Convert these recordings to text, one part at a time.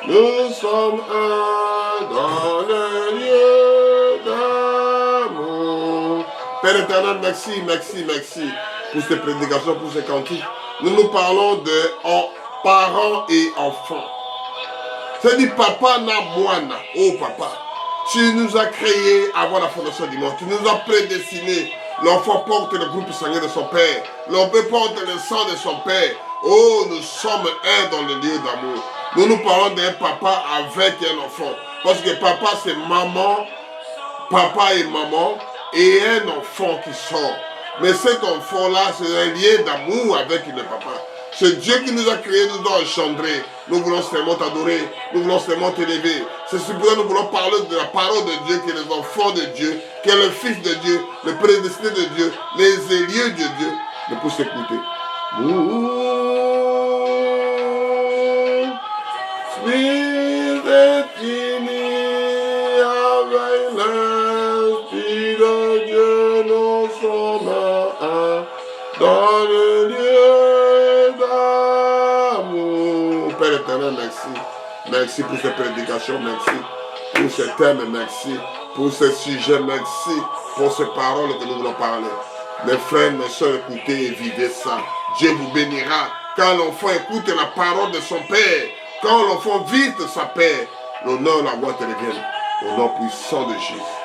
Nous sommes un dans le lieu d'amour. Père éternel, merci, merci, merci pour ces prédications, pour ces cantiques. Nous parlons de parents et enfants. C'est dit papa na moana. Oh papa, tu nous as créés avant la fondation du monde. Tu nous as prédestinés. L'enfant porte le groupe sanguin de son père. L'enfant porte le sang de son père. Oh, nous sommes un dans le lieu d'amour. Nous parlons d'un papa avec un enfant. Parce que papa c'est maman, papa et maman, et un enfant qui sort. Mais cet enfant-là, c'est un lien d'amour avec le papa. C'est Dieu qui nous a créés, nous a engendrés. Nous voulons seulement t'adorer, nous voulons seulement t'élever. C'est pourquoi nous voulons parler de la parole de Dieu, qui est les enfants de Dieu, qui est le Fils de Dieu, le prédestiné de Dieu, les élus de Dieu. Ne pour s'écouter. Avec l'Esprit de Dieu, nous sommes un dans le lieu d'amour. Père éternel, merci. Merci pour ces prédications, merci pour ces thèmes, merci pour ces sujets, merci pour ces paroles que nous voulons parler. Mes frères, mes soeurs, écoutez et vivez ça. Dieu vous bénira. Quand l'enfant écoute la parole de son Père, quand l'enfant vit sa Père, l'honneur, la gloire te reviennent. Au nom puissant de Jésus.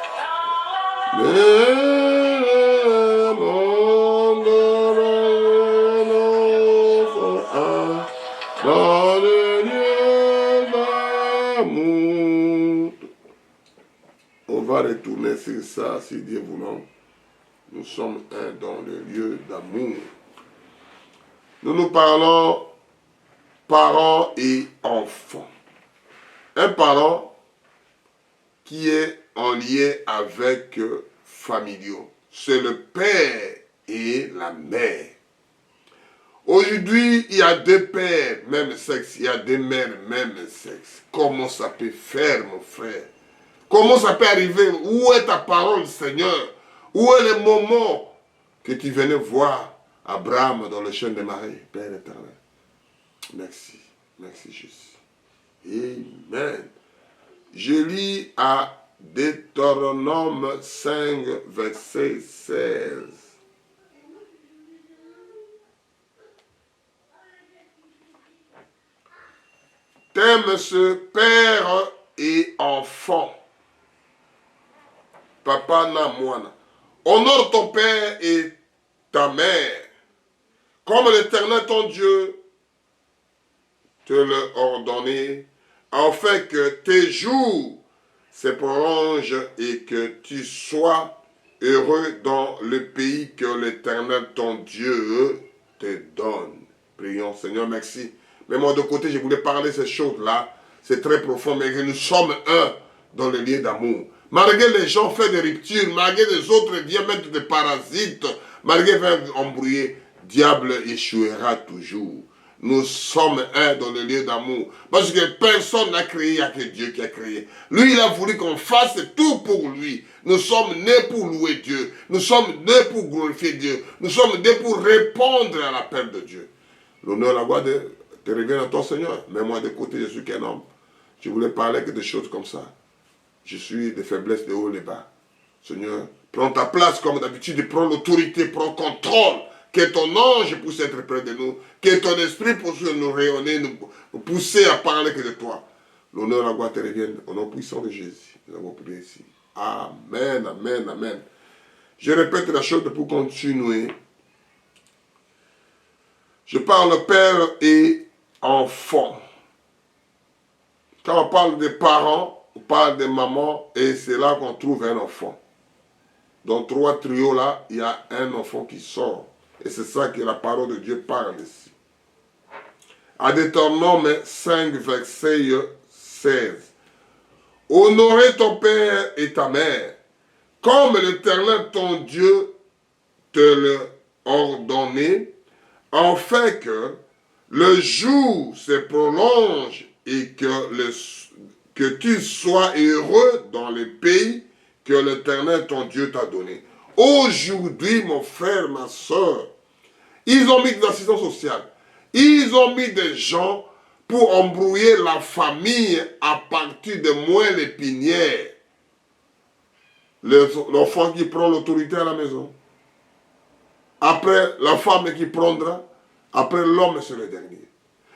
Dans le lieu d'amour. On va retourner sur ça, si Dieu voulant. Nous sommes un dans le lieu d'amour. Nous parlons parents et enfants. Un parent qui est en lien avec familiaux. C'est le père et la mère. Aujourd'hui, il y a deux pères, même sexe. Il y a deux mères, même sexe. Comment ça peut faire, mon frère? Comment ça peut arriver? Où est ta parole, Seigneur? Où est le moment que tu venais voir Abraham dans le champ de Marie, Père éternel? Merci. Merci, Jésus. Amen. Je lis à Deutéronome 5, verset 16. T'aimes ce père et enfant. Papa na moana. Honore ton père et ta mère, comme l'Éternel ton Dieu te l'a ordonné, afin que tes jours se prolongent et que tu sois heureux dans le pays que l'Éternel ton Dieu te donne. Prions, Seigneur, merci. Mais moi, de côté, je voulais parler de ces choses-là. C'est très profond, mais nous sommes un dans le lien d'amour. Malgré les gens font des ruptures, malgré les autres viennent mettre des parasites, malgré viennent embrouiller, diable échouera toujours. Nous sommes un dans le lieu d'amour. Parce que personne n'a créé, il n'y a que Dieu qui a créé. Lui, il a voulu qu'on fasse tout pour lui. Nous sommes nés pour louer Dieu. Nous sommes nés pour glorifier Dieu. Nous sommes nés pour répondre à l'appel de Dieu. L'honneur, la gloire te revient à ton Seigneur. Mais moi, de côté, je suis qu'un homme. Je voulais parler que de choses comme ça. Je suis des faiblesses de haut et bas. Seigneur, prends ta place comme d'habitude, prends l'autorité, prends contrôle. Que ton ange puisse être près de nous. Que ton esprit puisse nous rayonner, nous pousser à parler que de toi. L'honneur, la gloire te revienne au nom puissant de Jésus. Nous avons prié ici. Amen, amen, amen. Je répète la chose pour continuer. Je parle père et enfant. Quand on parle des parents, on parle des mamans et c'est là qu'on trouve un enfant. Dans trois trios là, il y a un enfant qui sort. Et c'est ça que la parole de Dieu parle ici. À Deutéronome 5, verset 16. Honorer ton père et ta mère, comme l'Éternel ton Dieu te l'a ordonné, afin que le jour se prolonge et que tu sois heureux dans le pays que l'Éternel ton Dieu t'a donné. Aujourd'hui, mon frère, ma soeur, ils ont mis des assistants sociaux. Ils ont mis des gens pour embrouiller la famille à partir de moelle épinière. L'enfant qui prend l'autorité à la maison. Après, la femme qui prendra. Après, l'homme, c'est le dernier.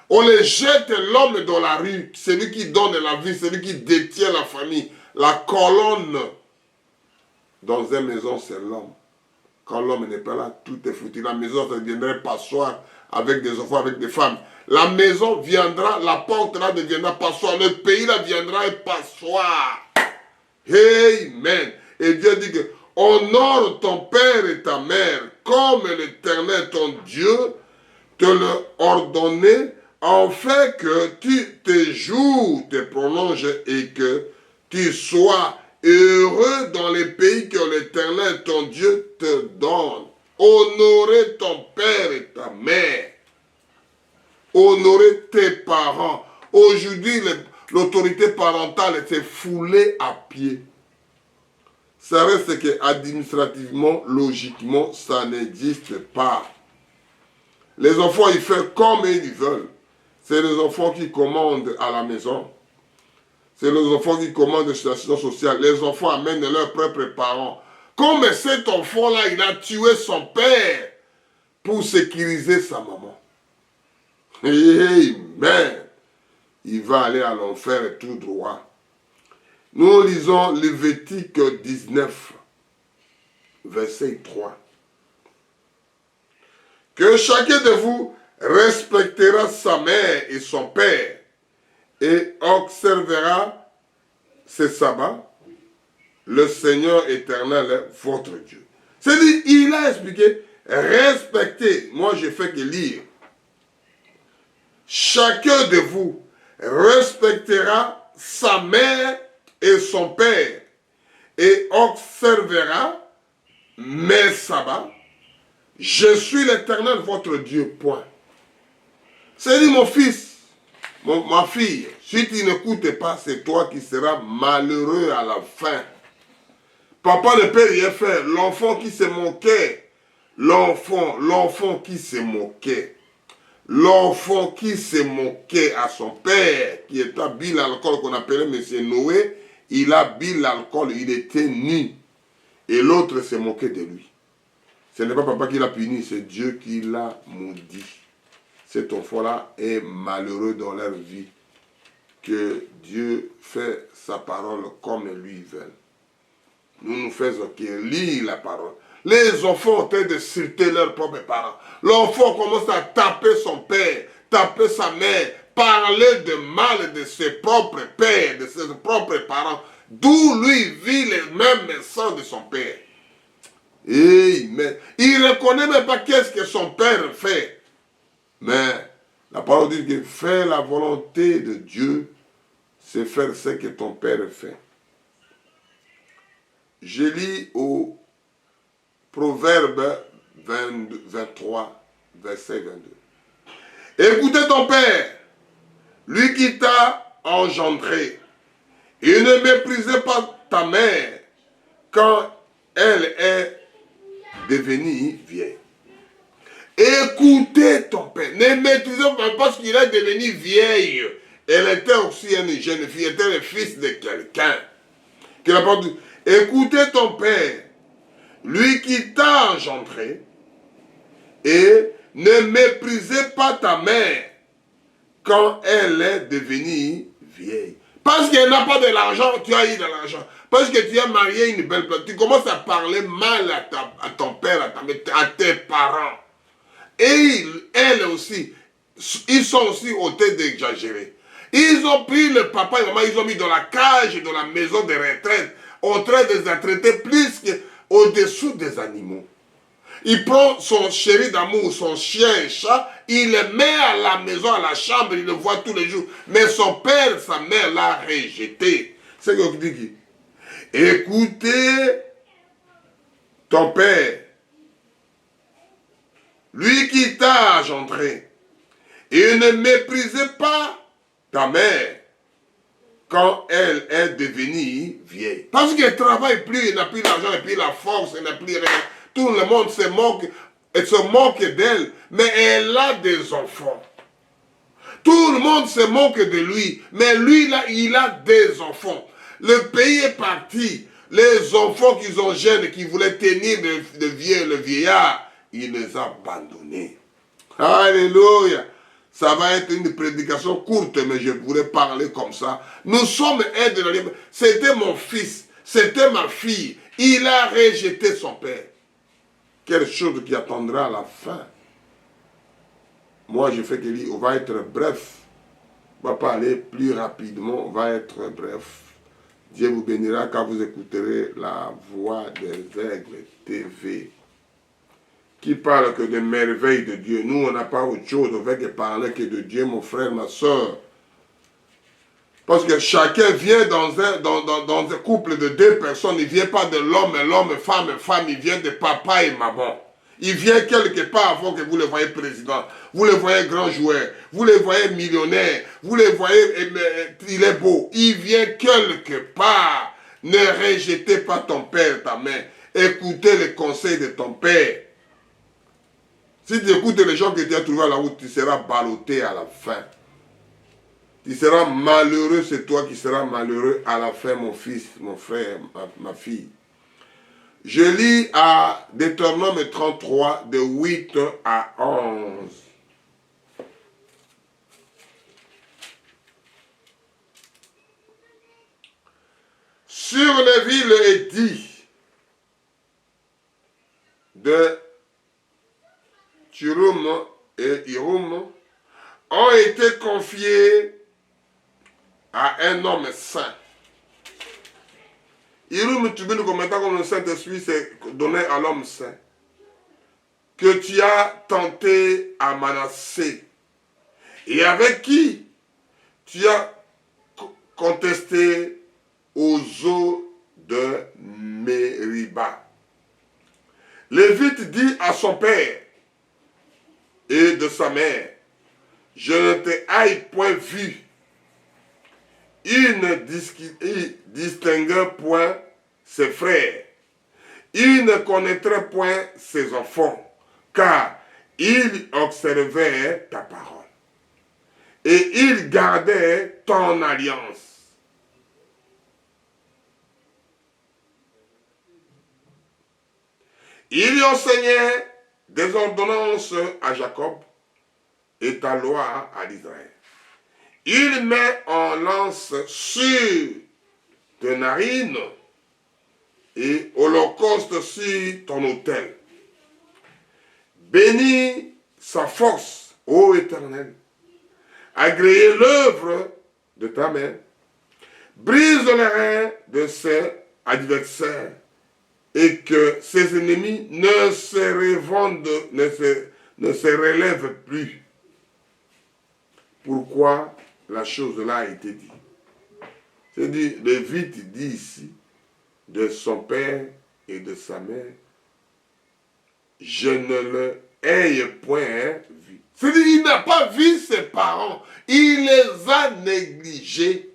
On les jette l'homme dans la rue, celui qui donne la vie, celui qui détient la famille. La colonne dans une maison, c'est l'homme. Quand l'homme n'est pas là, tout est foutu. La maison, ça deviendrait passoire avec des enfants, avec des femmes. La maison viendra, la porte là deviendra passoire. Le pays là viendra et passoire. Amen. Et Dieu dit que honore ton père et ta mère comme l'Éternel ton Dieu te l'a ordonné, en fait que tes jours te prolongent et que tu sois heureux dans les pays que l'Éternel ton Dieu te donne. Honorer ton père et ta mère. Honorer tes parents. Aujourd'hui, l'autorité parentale est foulée à pied. Ça reste que administrativement, logiquement, ça n'existe pas. Les enfants, ils font comme ils veulent. C'est les enfants qui commandent à la maison. C'est les enfants qui commandent sur l'assistance sociale. Les enfants amènent leurs propres parents. Comme cet enfant-là, il a tué son père pour sécuriser sa maman. Amen. Il va aller à l'enfer tout droit. Nous lisons Lévitique 19, verset 3. Que chacun de vous respectera sa mère et son père et observera ses sabbats, le Seigneur éternel, votre Dieu. C'est-à-dire, il a expliqué, respectez, moi j'ai fait que lire. Chacun de vous respectera sa mère et son père et observera mes sabbats. Je suis l'Éternel, votre Dieu, point. C'est-à-dire, mon fils, ma fille, si tu n'écoutes pas, c'est toi qui seras malheureux à la fin. Papa ne peut rien faire. L'enfant qui se moquait, l'enfant qui se moquait, l'enfant qui se moquait à son père, qui était bu l'alcool qu'on appelait M. Noé, il a bu l'alcool, il était nu. Et l'autre se moquait de lui. Ce n'est pas papa qui l'a puni, c'est Dieu qui l'a maudit. Cet enfant-là est malheureux dans leur vie. Que Dieu fait sa parole comme lui veut. Nous faisons que lire la parole. Les enfants ont de citer leurs propres parents. L'enfant commence à taper son père, taper sa mère, parler de mal de ses propres pères, de ses propres parents, d'où lui vit les mêmes sangs de son père. Amen. Il ne reconnaît même pas qu'est-ce que son père fait. Mais la parole dit que faire la volonté de Dieu, c'est faire ce que ton père fait. Je lis au Proverbe 23, verset 22. Écoutez ton père, lui qui t'a engendré, et ne méprisez pas ta mère quand elle est devenue vieille. Écoutez ton père, ne méprisez pas parce qu'il est devenu vieille. Elle était aussi une jeune fille, elle était le fils de quelqu'un. Écoutez ton père, lui qui t'a engendré, et ne méprisez pas ta mère quand elle est devenue vieille. Parce qu'elle n'a pas de l'argent, tu as eu de l'argent. Parce que tu as marié une belle personne, tu commences à parler mal à ton père, à ta mère, à tes parents. Et elle aussi, ils sont aussi au tête d'exagérer. Ils ont pris le papa et la maman, ils ont mis dans la cage, dans la maison de retraite, en train de les traiter plus qu'au-dessous des animaux. Il prend son chéri d'amour, son chien et chat, il le met à la maison, à la chambre, il le voit tous les jours. Mais son père, sa mère l'a rejeté. C'est ce qu'il dit. Écoutez ton père, lui qui t'a engendré, et ne méprisez pas ta mère quand elle est devenue vieille. Parce qu'elle ne travaille plus, elle n'a plus l'argent, et puis la force, elle n'a plus rien. Tout le monde se moque d'elle, mais elle a des enfants. Tout le monde se moque de lui. Mais lui, là, il a des enfants. Le pays est parti. Les enfants qu'ils ont jeunes, qui voulaient tenir le vieillard, il les a abandonnés. Alléluia. Ça va être une prédication courte, mais je voulais parler comme ça. Nous sommes un de la liberté. C'était mon fils, c'était ma fille. Il a rejeté son père. Quelque chose qui attendra à la fin. Moi, je fais que lui, on va être bref. On ne va pas aller plus rapidement, on va être bref. Dieu vous bénira quand vous écouterez la voix des aigles TV. Qui parle que des merveilles de Dieu. Nous, on n'a pas autre chose on fait que parler que de Dieu, mon frère, ma soeur. Parce que chacun vient dans un couple de deux personnes. Il ne vient pas de l'homme, femme, il vient de papa et maman. Il vient quelque part avant que vous le voyez président. Vous le voyez grand joueur. Vous le voyez millionnaire. Vous le voyez, il est beau. Il vient quelque part. Ne rejetez pas ton père, ta mère. Écoutez les conseils de ton père. Si tu écoutes les gens que tu as trouvés à la route, tu seras ballotté à la fin. Tu seras malheureux, c'est toi qui seras malheureux à la fin, mon fils, mon frère, ma fille. Je lis à Deutéronome 33, de 8 à 11. Sur les villes édits de Turum et Irum ont été confiés à un homme saint. Irum, tu veux nous commenter comme le Saint-Esprit s'est donné à l'homme saint. Que tu as tenté à Manassé. Et avec qui tu as contesté aux eaux de Mériba. Lévite dit à son père et de sa mère, je ne te haïs point vu. Il ne distinguait point ses frères. Il ne connaîtrait point ses enfants, car il observait ta parole. Et il gardait ton alliance. Il y enseignait des ordonnances à Jacob et ta loi à l'Israël. Il met en lance sur tes narines et holocauste sur ton autel. Bénis sa force, ô Éternel. Agréez l'œuvre de ta main. Brise les reins de ses adversaires et que ses ennemis ne se relèvent plus. Pourquoi la chose-là a été dite? C'est-à-dire, Lévite dit ici, de son père et de sa mère, je ne le hais point vu. C'est-à-dire, il n'a pas vu ses parents, il les a négligés.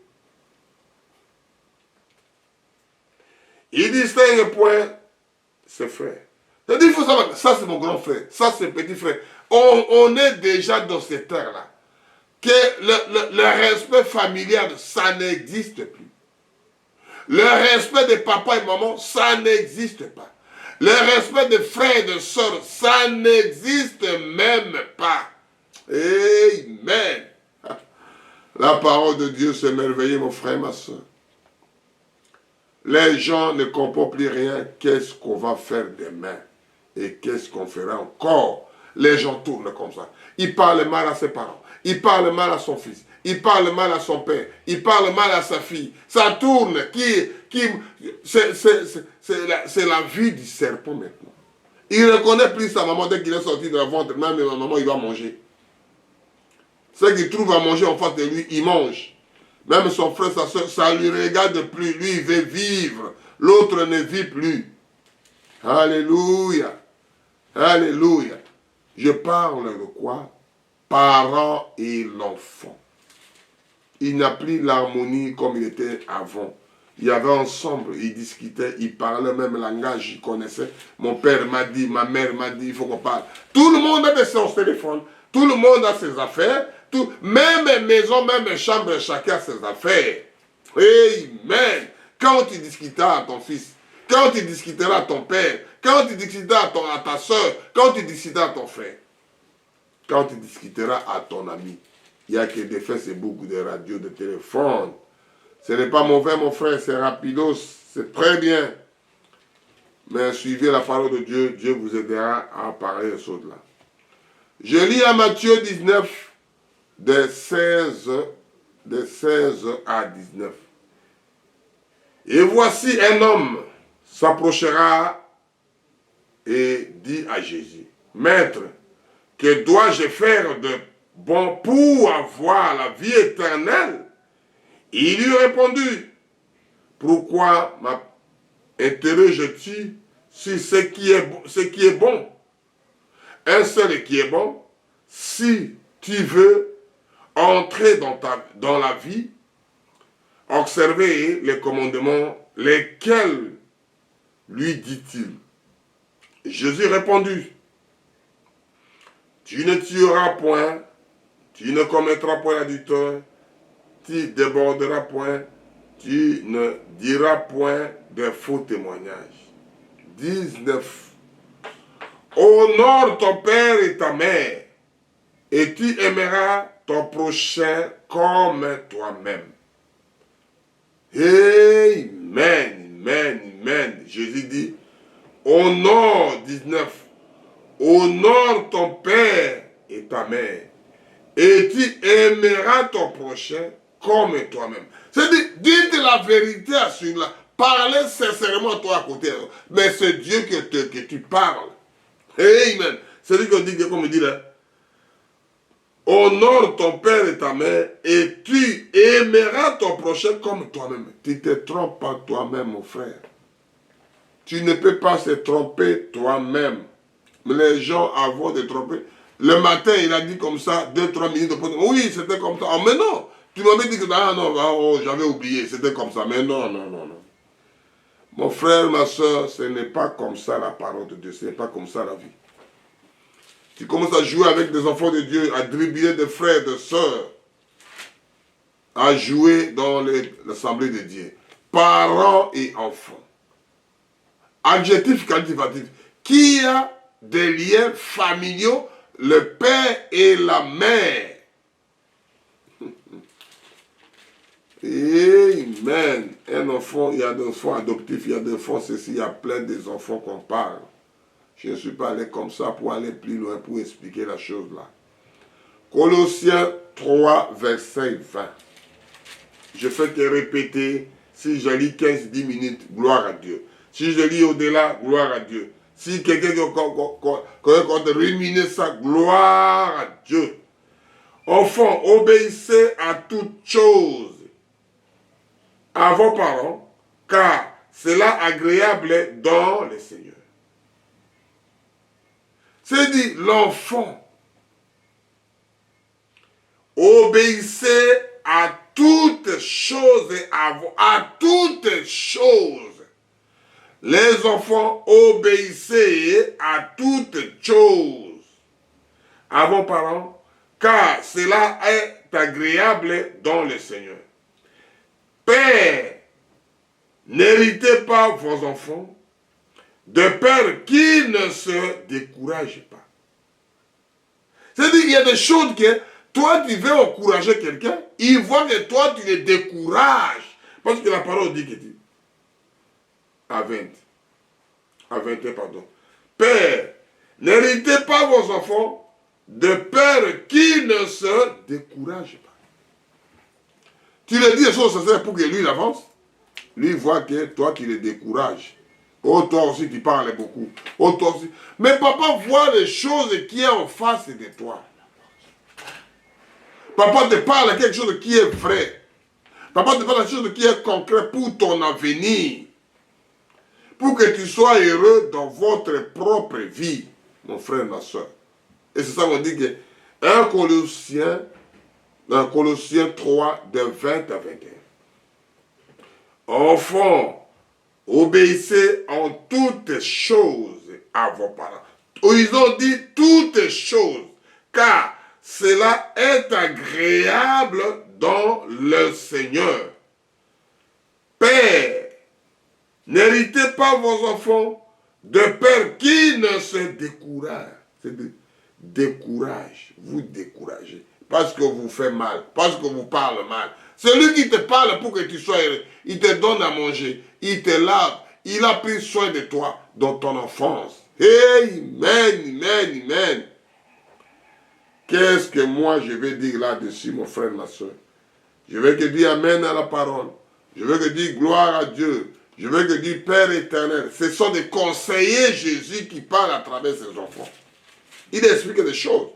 Il distingue point ses frères. C'est-à-dire, il faut savoir, ça c'est mon grand frère, ça c'est petit frère. On est déjà dans cette terre-là. Que le respect familial, ça n'existe plus. Le respect de papa et maman, ça n'existe pas. Le respect de frères et de sœurs, ça n'existe même pas. Amen. La parole de Dieu s'est merveillée, mon frère, ma soeur. Les gens ne comprennent plus rien. Qu'est-ce qu'on va faire demain? Et qu'est-ce qu'on fera encore? Les gens tournent comme ça. Ils parlent mal à ses parents. Il parle mal à son fils. Il parle mal à son père. Il parle mal à sa fille. Ça tourne. C'est la vie du serpent maintenant. Il ne reconnaît plus sa maman dès qu'il est sorti de la ventre. Même ma maman, il va manger. Ce qu'il trouve à manger en face de lui, il mange. Même son frère, sa soeur, ça ne lui regarde plus. Lui, il veut vivre. L'autre ne vit plus. Alléluia. Alléluia. Je parle de quoi? Parents et l'enfant. Il n'y a plus l'harmonie comme il était avant. Il y avait ensemble, ils discutaient, ils parlaient même langage, ils connaissaient. Mon père m'a dit, ma mère m'a dit, il faut qu'on parle. Tout le monde a son téléphone, tout le monde a ses affaires, tout, même maison, même chambre, chacun ses affaires. Amen. Quand tu discuteras à ton fils, quand tu discuteras à ton père, quand tu discuteras à ta soeur, quand tu discuteras à ton frère, quand tu discuteras à ton ami, il y a que des faits, c'est beaucoup de radios, de téléphones. Ce n'est pas mauvais, mon frère, c'est rapidos, c'est très bien. Mais suivez la parole de Dieu, Dieu vous aidera à parler de ces choses-là. Je lis à Matthieu 19, de 16 à 19. Et voici un homme s'approchera et dit à Jésus, Maître, que dois-je faire de bon pour avoir la vie éternelle? Il lui répondit, pourquoi m'interroges-tu sur ce qui est bon? Un seul qui est bon, si tu veux entrer dans la vie, observer les commandements, lesquels lui dit-il? Jésus répondit, tu ne tueras point, tu ne commettras point l'adultère, tu déborderas point, tu ne diras point de faux témoignages. 19. Honore ton père et ta mère, et tu aimeras ton prochain comme toi-même. Amen, amen, amen. Jésus dit, honore, 19, honore ton père et ta mère, et tu aimeras ton prochain comme toi-même. C'est-à-dire, dites la vérité à celui-là. Parlez sincèrement toi à côté. Mais c'est Dieu que tu parles. Amen. C'est lui qui dit, comme il dit là, honore ton père et ta mère, et tu aimeras ton prochain comme toi-même. Tu ne te trompes pas toi-même, mon frère. Tu ne peux pas se tromper toi-même. Mais les gens, avant de tromper, le matin, il a dit comme ça, 2-3 minutes de pause. Oui, c'était comme ça. Oh, mais non, tu m'avais dit que j'avais oublié, c'était comme ça. Mais non, non, non, non. Mon frère, ma soeur, ce n'est pas comme ça la parole de Dieu, ce n'est pas comme ça la vie. Tu commences à jouer avec des enfants de Dieu, à dribbler des frères, des sœurs, à jouer dans l'assemblée de Dieu. Parents et enfants. Adjectif qualificatif. Qui a des liens familiaux, le père et la mère. Amen. Un enfant, il y a des enfants adoptifs, il y a des enfants ceci, il y a plein des enfants qu'on parle. Je ne suis pas allé comme ça pour aller plus loin, pour expliquer la chose là. Colossiens 3, verset 20. Je fais que répéter, si je lis 15-10 minutes, gloire à Dieu. Si je lis au-delà, gloire à Dieu. Si quelqu'un compte ruminer ça, gloire à Dieu. Enfants, obéissez à toutes choses à vos parents, car c'est là agréable dans le Seigneur. C'est dit, l'enfant, obéissez à toutes choses et à toutes choses. Les enfants, obéissez à toutes choses à vos parents, car cela est agréable dans le Seigneur. Père, n'héritez pas vos enfants de peur qu'ils ne se découragent pas. C'est-à-dire qu'il y a des choses que toi tu veux encourager quelqu'un, il voit que toi tu les décourages. Parce que la parole dit que tu... À 21, pardon. Père, n'héritez pas vos enfants de peur qu'ils ne se découragent pas. Tu lui dis des choses sincères pour que lui il avance. Lui voit que toi tu les décourages. Oh, toi aussi tu parles beaucoup. Oh, toi aussi. Mais papa voit les choses qui est en face de toi. Papa te parle de quelque chose qui est vrai. Papa te parle de quelque chose qui est concret pour ton avenir. Pour que tu sois heureux dans votre propre vie, mon frère, ma soeur. Et c'est ça qu'on dit que 1 Colossiens 3, de 20 à 21. Enfants, obéissez en toutes choses à vos parents. Ils ont dit toutes choses, car cela est agréable dans le Seigneur. Père, n'héritez pas vos enfants de père qui ne se décourage. Décourage, vous découragez. Parce que vous faites mal, parce que vous parlez mal. Celui qui te parle pour que tu sois heureux, il te donne à manger, il te lave, il a pris soin de toi dans ton enfance. Amen, amen, amen. Qu'est-ce que moi je vais dire là-dessus, mon frère, ma soeur? Je veux que dire amen à la parole. Je veux que dire gloire à Dieu. Je veux que dire Père éternel. Ce sont des conseillers Jésus qui parlent à travers ses enfants. Il explique des choses.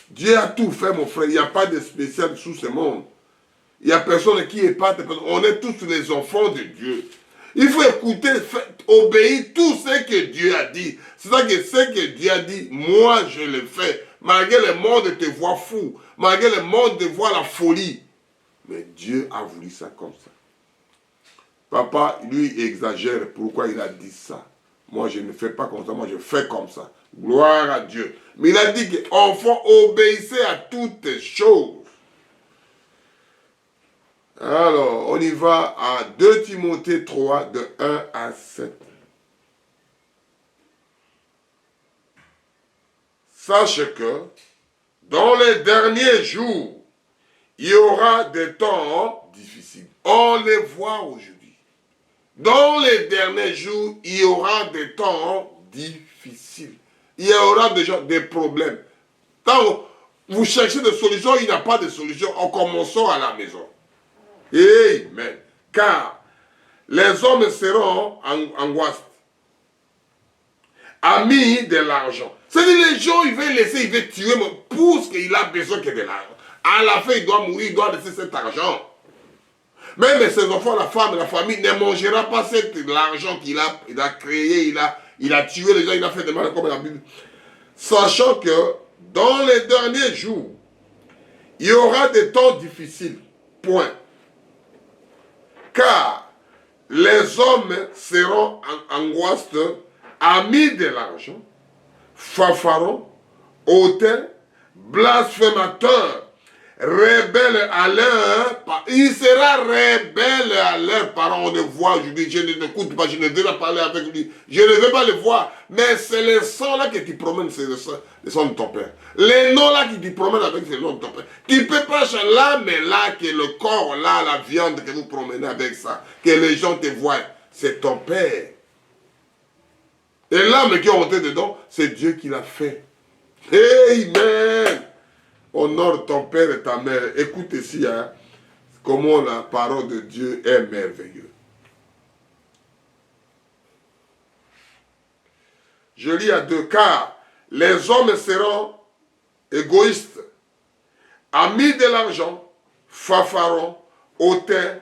Dieu a tout fait, mon frère. Il n'y a pas de spécial sous ce monde. Il n'y a personne qui est pas. On est tous les enfants de Dieu. Il faut écouter, obéir tout ce que Dieu a dit. C'est ça que ce que Dieu a dit, moi je le fais. Malgré le monde te voit fou. Malgré le monde te voit la folie. Mais Dieu a voulu ça comme ça. Papa, lui, exagère. Pourquoi il a dit ça? Moi, je ne fais pas comme ça. Moi, je fais comme ça. Gloire à Dieu. Mais il a dit qu'enfants, obéissez à toutes choses. Alors, on y va à 2 Timothée 3, de 1 à 7. Sache que dans les derniers jours, il y aura des temps difficiles. On les voit aujourd'hui. Dans les derniers jours, il y aura des temps difficiles. Il y aura déjà des problèmes. Quand vous cherchez des solutions, il n'y a pas de solution. En commençant à la maison. Amen. Car les hommes seront angoissés, amis de l'argent. C'est-à-dire les gens, ils veulent laisser, ils veulent tuer, mais pour ce qu'il a besoin que de l'argent. À la fin, il doit mourir, il doit laisser cet argent. Même ses enfants, la femme, la famille ne mangera pas l'argent qu'il a créé, il a tué les gens, il a fait des mal comme la Bible. Sachant que dans les derniers jours, il y aura des temps difficiles. Point. Car les hommes seront angoissés, amis de l'argent, fanfarons, hautains, blasphémateurs, rebelles à leur parents. Il sera rebelle à leurs parents. On le voit aujourd'hui. Je ne l'écoute pas, je ne vais pas parler avec lui. Je ne vais pas le voir. Mais c'est le sang là que tu promènes, c'est le sang de ton père. Les noms là qui tu promènes avec, c'est le nom de ton père. Tu ne peux pas changer l'âme là, que le corps là, la viande que vous promenez avec ça, que les gens te voient. C'est ton père. Et l'âme qui est montée dedans, c'est Dieu qui l'a fait. Amen. Honore ton père et ta mère. Écoute ici, hein, comment la parole de Dieu est merveilleuse. Je lis à 2, car les hommes seront égoïstes, amis de l'argent, fanfarons, hautains,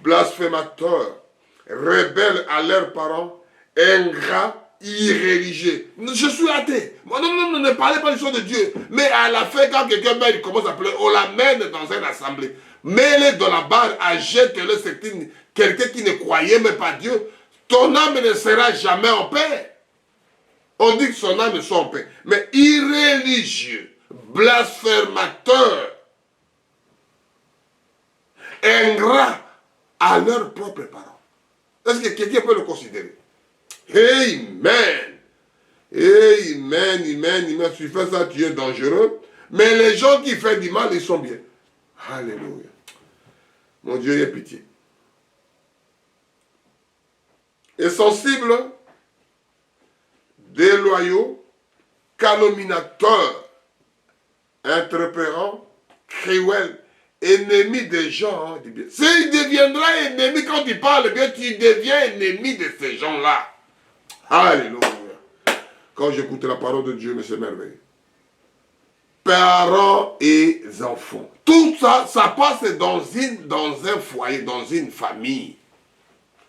blasphémateurs, rebelles à leurs parents, ingrats, irréligieux. Je suis athée. Non, ne parlez pas du son de Dieu. Mais à la fin, quand quelqu'un meurt, il commence à pleurer, on l'amène dans une assemblée. Mets-le dans la barre, achète-le, c'est quelqu'un qui ne croyait même pas Dieu. Ton âme ne sera jamais en paix. On dit que son âme soit en paix. Mais irréligieux, blasphémateur, ingrat à leurs propres parents. Est-ce que quelqu'un peut le considérer? Amen. Amen, amen, amen. Si tu fais ça, tu es dangereux. Mais les gens qui font du mal, ils sont bien. Alléluia. Mon Dieu, aie pitié. Insensibles, déloyaux, calomniateurs, interpérants, cruels, ennemis des gens du bien. S'il deviendra ennemi quand tu parles bien, tu deviens ennemi de ces gens-là. Alléluia. Quand j'écoute la parole de Dieu, mais c'est merveilleux. Parents et enfants. Tout ça, ça passe dans un foyer, dans une famille.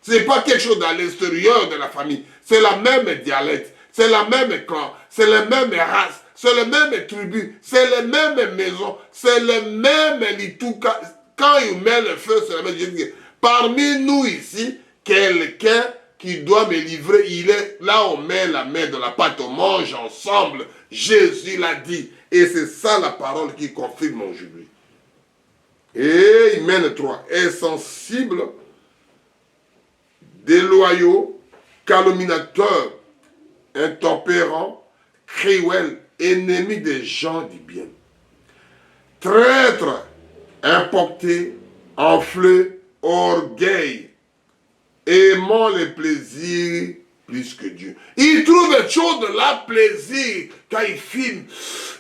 Ce n'est pas quelque chose à l'extérieur de la famille. C'est la même dialecte, c'est la même clan, c'est la même race, c'est la même tribu, c'est la même maison, c'est le même litouka. Quand il met le feu, c'est la même chose. Parmi nous ici, quelqu'un qui doit me livrer, il est là, on met la main dans la pâte, on mange ensemble. Jésus l'a dit. Et c'est ça la parole qui confirme aujourd'hui. Et il mène 3. Insensible, déloyaux, calomniateurs, intempérants, cruels, ennemis des gens du bien. Traîtres, importés, enflés, orgueil, aimant les plaisirs plus que Dieu. Ils trouvent des choses de la plaisir. Quand ils filment,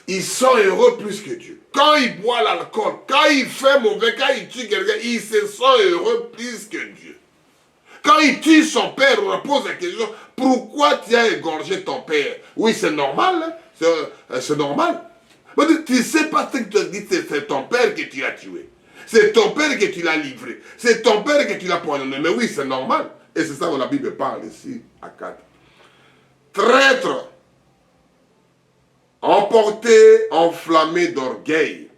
ils sont heureux plus que Dieu. Quand ils boivent l'alcool, quand ils font mauvais, quand ils tuent quelqu'un, ils se sentent heureux plus que Dieu. Quand il tue son père, on pose la question, pourquoi tu as égorgé ton père? Oui, c'est normal, hein? C'est normal. Mais tu ne sais pas ce que tu as dit, c'est ton père que tu as tué. C'est ton père que tu l'as livré. C'est ton père que tu l'as poignardé. Mais oui, c'est normal. Et c'est ça que la Bible parle ici, à 4. Traître, emporté, enflammé d'orgueil,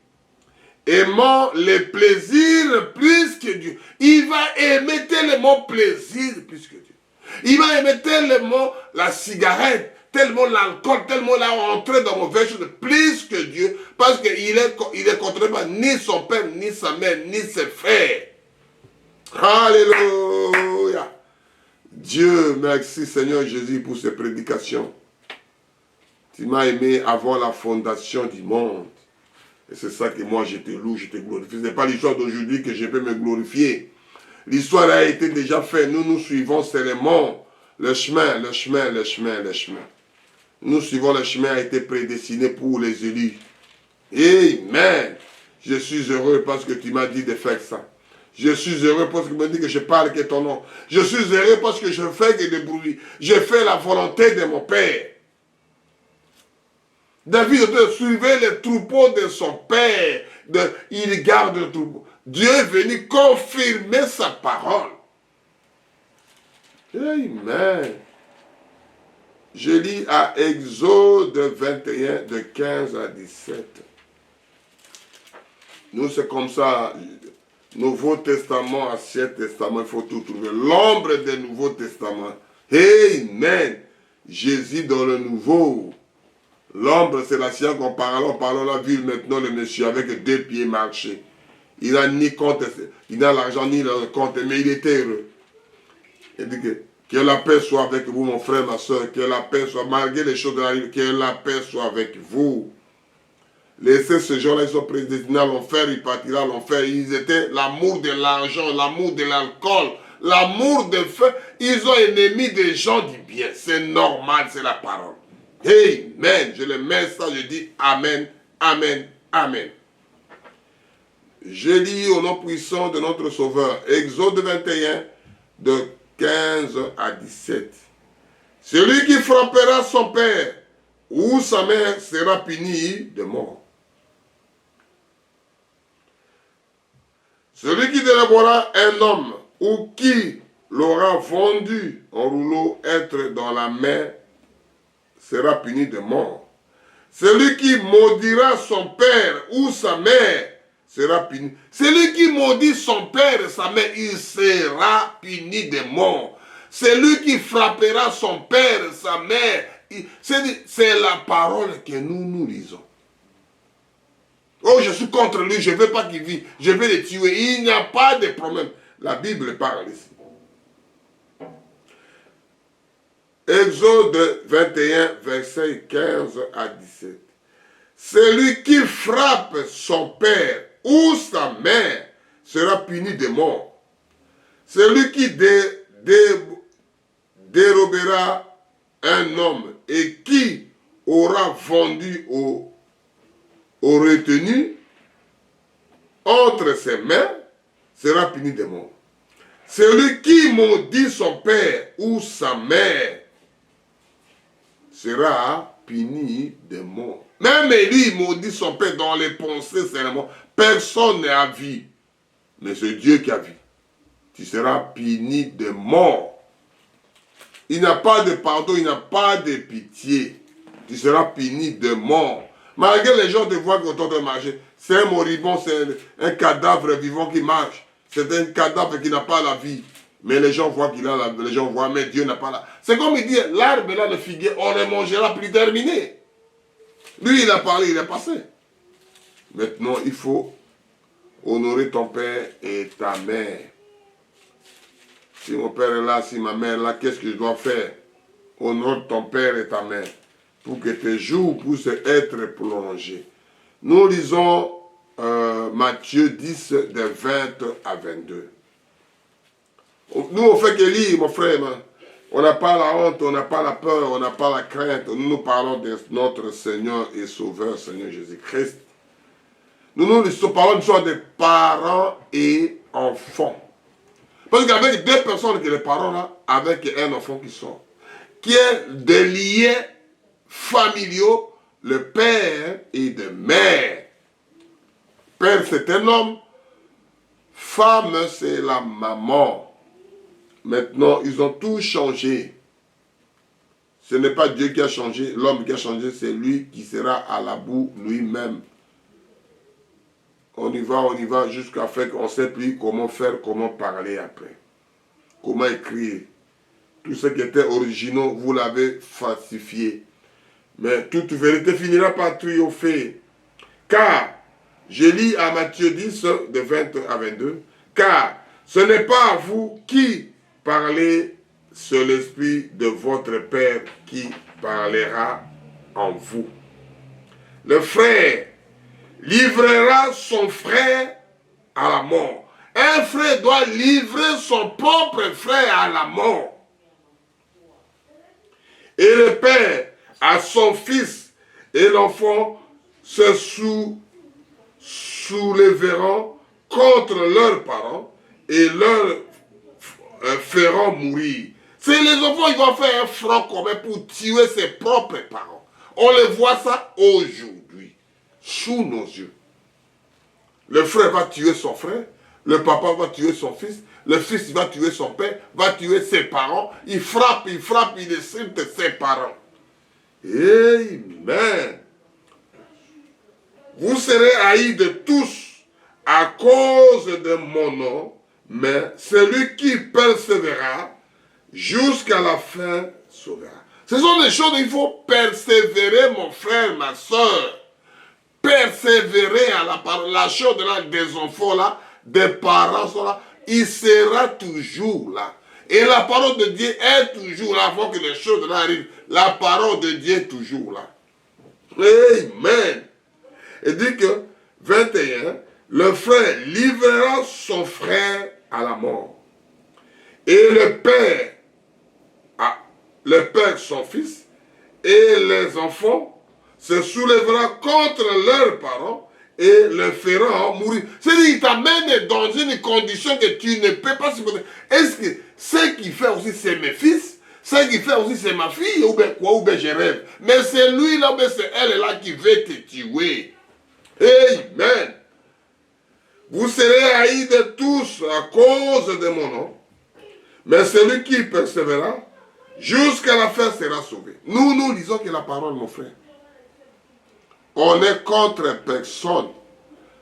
aimant les plaisirs plus que Dieu. Il va aimer tellement plaisir plus que Dieu. Il va aimer tellement la cigarette, tellement l'alcool, tellement la entrée dans mauvaises choses, plus que Dieu, parce qu'il est contrairement ni son père, ni sa mère, ni ses frères. Alléluia. Dieu, merci Seigneur Jésus pour ces prédications. Tu m'as aimé avant la fondation du monde. Et c'est ça que moi je te loue, je te glorifie. Ce n'est pas l'histoire d'aujourd'hui que je peux me glorifier. L'histoire a été déjà faite. Nous suivons seulement le chemin, le chemin, le chemin, le chemin. Nous suivons le chemin a été prédestiné pour les élus. Amen. Je suis heureux parce que tu m'as dit de faire ça. Je suis heureux parce que tu m'as dit que je parle que ton nom. Je suis heureux parce que je fais que des bruits. Je fais la volonté de mon Père. David suivait les troupeaux de son père. Il garde le troupeau. Dieu est venu confirmer sa parole. Amen. Je lis à Exode 21, de 15 à 17. Nous, c'est comme ça. Nouveau Testament, Ancien Testament, il faut tout trouver. L'ombre du Nouveau Testament. Amen. Jésus dans le Nouveau. L'ombre, c'est l'ancien qu'on parle. On parle la ville maintenant, le monsieur avec 2 pieds marché. Il n'a ni compte, il n'a l'argent ni le compte, mais il était heureux. Il dit que la paix soit avec vous, mon frère, ma soeur, que la paix soit, malgré les choses de la vie, que la paix soit avec vous. Laissez ces gens-là, ils sont prédestinés à l'enfer, ils partiront à l'enfer. Ils étaient l'amour de l'argent, l'amour de l'alcool, l'amour de feu. Ils ont ennemis des gens du bien. C'est normal, c'est la parole. Amen. Je le mets ça, je dis Amen, Amen, Amen. Je lis au nom puissant de notre Sauveur, Exode 21, de 15 à 17. Celui qui frappera son père ou sa mère sera puni de mort. Celui qui délabrera un homme ou qui l'aura vendu en rouleau être dans la main sera puni de mort. Celui qui maudira son père ou sa mère sera puni. Celui qui maudit son père et sa mère, il sera puni de mort. Celui qui frappera son père et sa mère, c'est la parole que nous lisons. Oh, je suis contre lui, je ne veux pas qu'il vive, je vais le tuer. Il n'y a pas de problème. La Bible parle ici. Exode 21, versets 15 à 17. Celui qui frappe son père ou sa mère sera puni de mort. Celui qui dérobera un homme et qui aura vendu au retenu entre ses mains sera puni de mort. Celui qui maudit son père ou sa mère sera puni de mort. Même lui, il maudit son père dans les pensées seulement. Personne n'a vu. Mais c'est Dieu qui a vu. Tu seras puni de mort. Il n'y a pas de pardon, il n'y a pas de pitié. Tu seras puni de mort. Malgré les gens te voient qui ont de marcher. C'est un moribond, c'est un cadavre vivant qui marche. C'est un cadavre qui n'a pas la vie. Mais les gens voient qu'il a la, les gens voient, mais Dieu n'a pas là. C'est comme il dit, l'arbre là, le figuier, on le mangera plus terminé. Lui, il a parlé, il est passé. Maintenant, il faut honorer ton père et ta mère. Si mon père est là, si ma mère est là, qu'est-ce que je dois faire? Honore ton père et ta mère pour que tes jours puissent être prolongés. Nous lisons Matthieu 10, de 20 à 22. Nous, on fait que lire, mon frère. On n'a pas la honte, on n'a pas la peur, on n'a pas la crainte. Nous parlons de notre Seigneur et Sauveur, Seigneur Jésus-Christ. Nous parlons soit des parents et enfants. Parce qu'avec deux personnes, que les parents là, avec un enfant qui sort, qui est des liens familiaux, le père et de mère. Père, c'est un homme. Femme, c'est la maman. Maintenant, ils ont tout changé. Ce n'est pas Dieu qui a changé, l'homme qui a changé, c'est lui qui sera à la boue lui-même. On y va jusqu'à faire qu'on ne sait plus comment faire, comment parler après. Comment écrire. Tout ce qui était original, vous l'avez falsifié. Mais toute vérité finira par triompher. Car, je lis à Matthieu 10, de 20 à 22, car ce n'est pas à vous qui parlez, c'est l'Esprit de votre Père qui parlera en vous. Le frère livrera son frère à la mort. Un frère doit livrer son propre frère à la mort. Et le père à son fils, et l'enfant se soulèveront contre leurs parents et leur feront mourir. C'est les enfants qui vont faire un front commun pour tuer ses propres parents. On les voit ça aujourd'hui, sous nos yeux. Le frère va tuer son frère, le papa va tuer son fils, le fils va tuer son père, va tuer ses parents, il frappe, il insulte ses parents. Amen. Vous serez haïs de tous à cause de mon nom, mais celui qui persévérera jusqu'à la fin sauvera. Ce sont des choses qu'il faut persévérer, mon frère, ma soeur. Persévérer à la parole. La chose là, des enfants là, des parents sont là, il sera toujours là. Et la parole de Dieu est toujours là avant que les choses là arrivent. La parole de Dieu est toujours là. Amen. Il dit que 21, le frère livrera son frère à la mort. Et le père son fils, et les enfants se soulèvera contre leurs parents et le fera mourir. C'est-à-dire qu'il t'amène dans une condition que tu ne peux pas supporter. Est-ce que ce qu'il fait aussi c'est mes fils, ce qu'il fait aussi c'est ma fille, ou bien quoi, ou bien je rêve. Mais c'est lui là, ou bien c'est elle là qui veut te tuer. Amen. Vous serez haïs de tous à cause de mon nom, mais celui qui persévérera jusqu'à la fin sera sauvé. Nous lisons que la parole, mon frère. On est contre personne.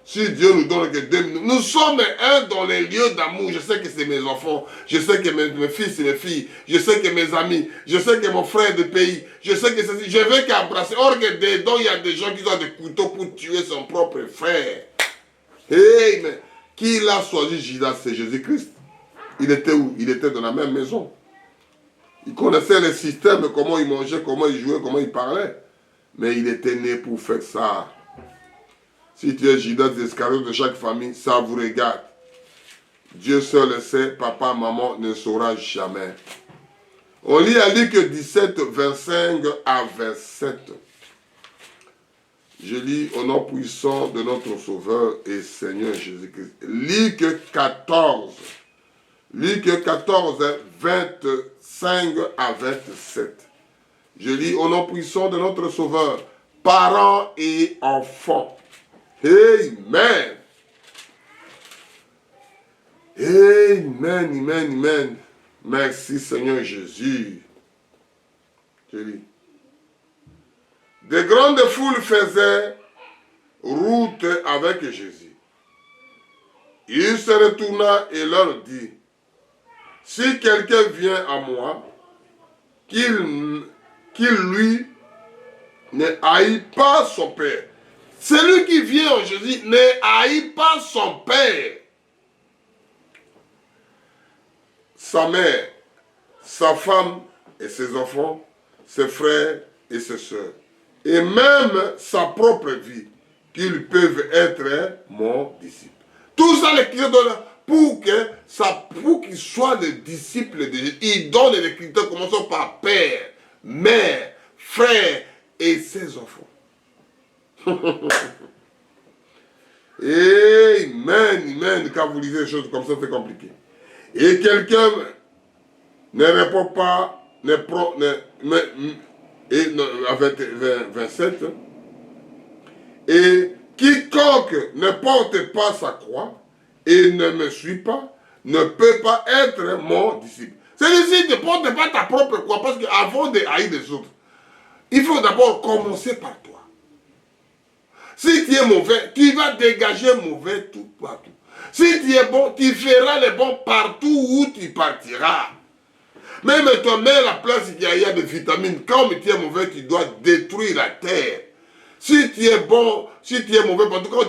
Si Dieu nous donne que 2 minutes, nous sommes un dans les lieux d'amour. Je sais que c'est mes enfants, je sais que mes fils et mes filles, je sais que mes amis, je sais que mon frère de pays, je sais que c'est... Je veux qu'embrasser. Or que dedans, il y a des gens qui ont des couteaux pour tuer son propre frère. Hey, mais qui l'a choisi, Judas? C'est Jésus-Christ. Il était où? Il était dans la même maison. Il connaissait le système, comment il mangeait, comment il jouait, comment il parlait. Mais il était né pour faire ça. Si tu es Judas Iscariote de chaque famille, ça vous regarde. Dieu seul le sait, papa, maman ne saura jamais. On lit à Luc 17, 25 à 27. Je lis au nom puissant de notre Sauveur et Seigneur Jésus-Christ. Luc 14. Luc 14, 25 à 27. Je lis au nom puissant de notre Sauveur, parents et enfants. Amen. Amen, amen, amen. Merci Seigneur Jésus. Je lis. De grandes foules faisaient route avec Jésus. Il se retourna et leur dit, si quelqu'un vient à moi, qu'il lui ne haït pas son père. Celui qui vient à Jésus ne haït pas son père, sa mère, sa femme et ses enfants, ses frères et ses soeurs, et même sa propre vie, qu'ils peuvent être mon disciple. Tout ça, l'Écriture donne pour qu'ils soient les disciples de Jésus. Il donne l'Écriture commençant par père, mère, frère et ses enfants. Amen. Quand vous lisez des choses comme ça, c'est compliqué. Et quelqu'un ne répond pas, à 27, et quiconque ne porte pas sa croix et ne me suit pas, ne peut pas être mon disciple. C'est-à-dire, ne porte pas ta propre croix, parce qu'avant de haïr les autres, il faut d'abord commencer par toi. Si tu es mauvais, tu vas dégager mauvais tout partout. Si tu es bon, tu feras les bons partout où tu partiras. Même toi, mets la place, il y a des vitamines. Comme tu es mauvais, tu dois détruire la terre. Si tu es bon, si tu es mauvais, en tout cas,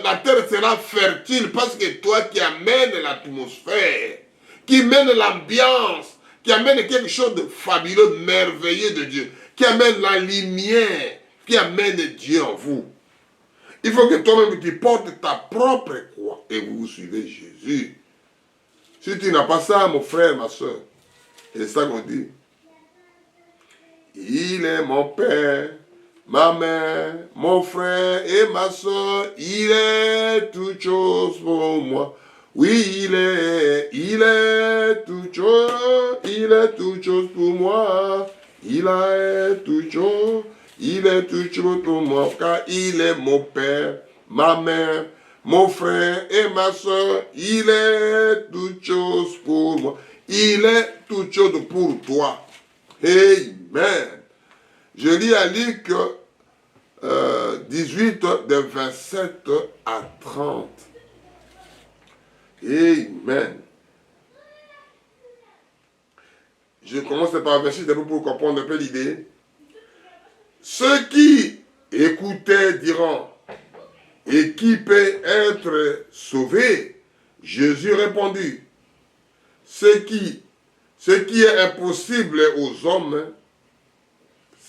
la terre sera fertile parce que toi qui amènes l'atmosphère, qui mène l'ambiance, qui amène quelque chose de fabuleux, merveilleux de Dieu, qui amène la lumière, qui amène Dieu en vous. Il faut que toi-même tu portes ta propre croix et vous suivez Jésus. Si tu n'as pas ça, mon frère, ma soeur, c'est ça qu'on dit. Il est mon père, ma mère, mon frère et ma soeur. Il est toute chose pour moi. Oui, il est toute chose pour moi. Il est toute chose pour moi, car il est mon père, ma mère, mon frère et ma soeur. Il est toute chose pour moi. Il est toute chose pour toi. Amen. Je lis à Luc 18, de 27 à 30. Amen. Je commence par un verset pour comprendre un peu l'idée. Ceux qui écoutaient diront, et qui peut être sauvé? Jésus répondit, ce qui est impossible aux hommes,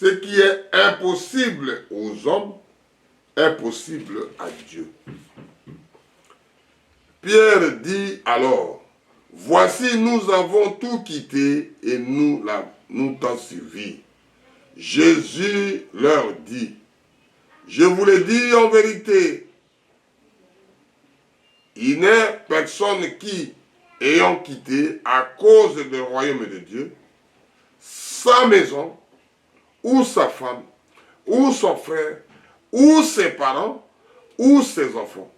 ce qui est impossible aux hommes, impossible à Dieu. Pierre dit alors, voici nous avons tout quitté et nous t'en suivi. Jésus leur dit, je vous le dis en vérité, il n'est personne qui, ayant quitté à cause du royaume de Dieu, sa maison, ou sa femme, ou son frère, ou ses parents, ou ses enfants,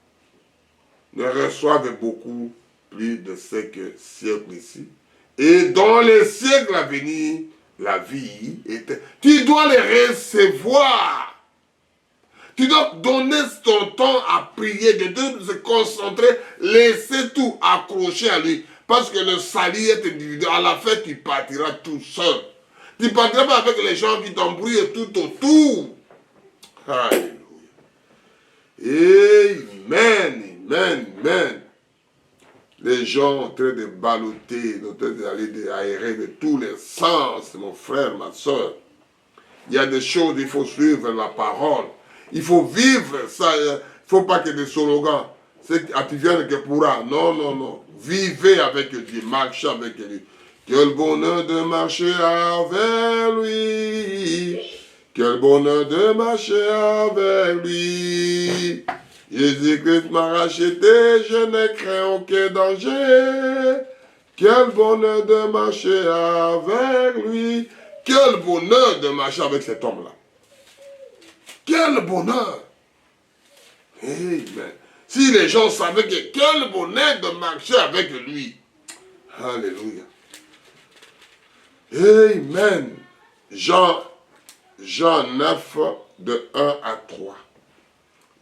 ne reçoivent beaucoup plus de ces siècles ici. Et dans les siècles à venir, la vie était... Tu dois les recevoir. Tu dois donner ton temps à prier, de se concentrer, laisser tout accrocher à lui. Parce que le salut est individuel. À la fin, tu partiras tout seul. Tu ne partiras pas avec les gens qui t'embrouillent tout autour. Alléluia. Amen. Les gens en train de balloter, en train d'aller aérer de tous les sens, mon frère, ma soeur. Il y a des choses, il faut suivre la parole. Il faut vivre ça. Il ne faut pas que des slogans. C'est tu viens que pourra. Non. Vivez avec Dieu, marchez avec lui. Quel bonheur de marcher avec lui. Quel bonheur de marcher avec lui. Jésus-Christ m'a racheté, je ne crains aucun danger. Quel bonheur de marcher avec lui. Quel bonheur de marcher avec cet homme-là. Quel bonheur. Amen. Si les gens savaient que quel bonheur de marcher avec lui. Alléluia. Amen. Jean 9, de 1 à 3.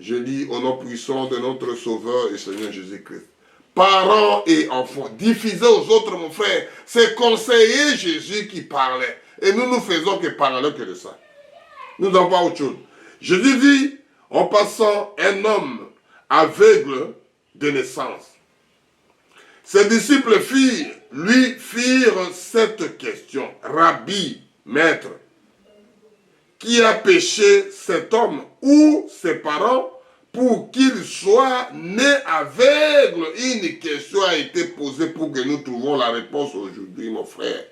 Je lis au nom puissant de notre Sauveur et Seigneur Jésus-Christ. parents et enfants. Diffusez aux autres, mon frère. C'est conseiller Jésus qui parlait. Et nous faisons que parler que de ça. Nous n'avons pas autre chose. Jésus dit, en passant, un homme aveugle de naissance. Ses disciples lui firent cette question. Rabbi, maître, qui a péché cet homme ou ses parents pour qu'il soit né aveugle? Une question a été posée pour que nous trouvions la réponse aujourd'hui, mon frère.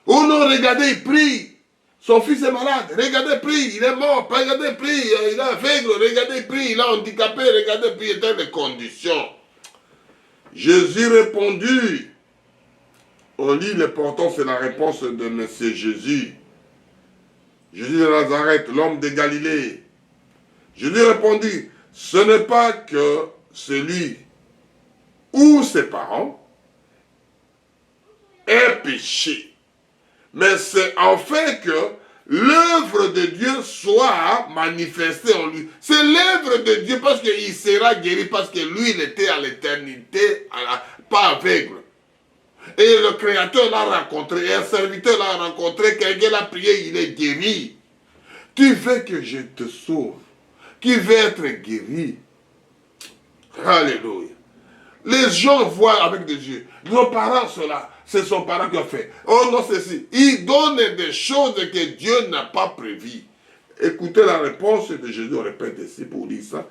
Oh non, regardez, il prie. Son fils est malade. Regardez, il prie. Il est mort. Regardez, il prie. Il est aveugle. Regardez, il prie. Il est handicapé. Regardez, il prie. Il est dans des conditions. Jésus répondit. On lit l'important, c'est la réponse de M. Jésus. Jésus de Nazareth, l'homme de Galilée. Jésus répondit, ce n'est pas que celui ou ses parents aient péché, mais c'est en fait que l'œuvre de Dieu soit manifestée en lui. C'est l'œuvre de Dieu parce qu'il sera guéri, parce que lui, il était à l'éternité, pas aveugle. Et le Créateur l'a rencontré, et un serviteur l'a rencontré, quelqu'un l'a prié, il est guéri. Tu veux que je te sauve? Qui veut être guéri? Alléluia. Les gens voient avec des yeux. Nos parents sont là. C'est son parent qui a fait. Oh non, ceci. Il donne des choses que Dieu n'a pas prévues. Écoutez la réponse de Jésus. On répète ici pour dire ça.